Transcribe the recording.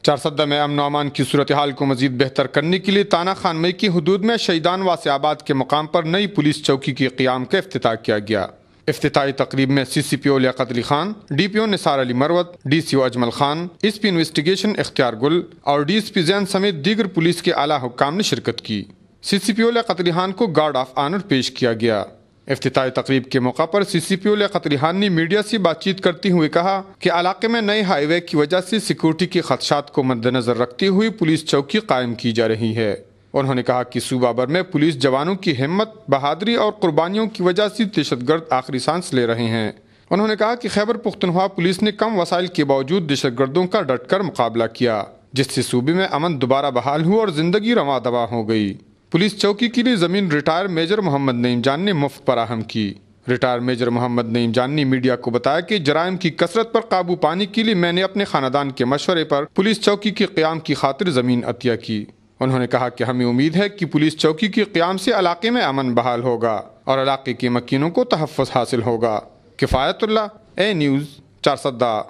چارسدہ میں امن و امان کی صورتحال کو مزید بہتر کرنے کے لیے تانا خان مئی کی حدود میں شہیدان واسع آباد کے مقام پر نئی پولیس چوکی کے قیام کا افتتاح کیا گیا۔ افتتاحی تقریب میں C C P O Liaquat Ali Khan, D P O Nisar Ali Marwat, D C O Ajmal Khan, S P investigation Ikhtiar Gul اور ڈی ایس پی زین سمیت دیگر پولیس کے اعلیٰ حکام نے شرکت کی۔ سی C P O Liaquat Ali Khan کو گارڈ آف آنر پیش کیا گیا۔ افتتاحی تقریب کے موقع پر سی C P O Liaquat Ali Khan نے میڈیا سے بات چیت کرتے ہوئے کہا کہ علاقے میں نئے ہائی وے کی وجہ سے سیکورٹی کے خدشات کو مد نظر رکھتے ہوئے پولیس چوکی قائم کی جا رہی ہے۔ انہوں نے کہا کہ صوبہ بھر میں پولیس جوانوں کی ہمت، بہادری اور قربانیوں کی وجہ سے دہشت گرد آخری سانس لے رہے ہیں۔ انہوں نے کہا کہ خیبر پختونخوا پولیس نے کم وسائل کے باوجود دہشت گردوں کا ڈٹ کر مقابلہ کیا، جس سے صوبے میں امن دوبارہ بحال ہوا اور زندگی رواں دواں ہو گئی۔ پولیس چوکی کے لیے زمین ریٹائر میجر محمد نعیم جان نے مفت فراہم کی۔ ریٹائر میجر محمد نعیم جان نے میڈیا کو بتایا کہ جرائم کی کثرت پر قابو پانے کے لیے میں نے اپنے خاندان کے مشورے پر پولیس چوکی کے قیام کی خاطر زمین عطیہ کی۔ انہوں نے کہا کہ ہمیں امید ہے کہ پولیس چوکی کے قیام سے علاقے میں امن بحال ہوگا اور علاقے کے مکینوں کو تحفظ حاصل ہوگا۔ کفایت اللہ، اے نیوز، چارسدہ۔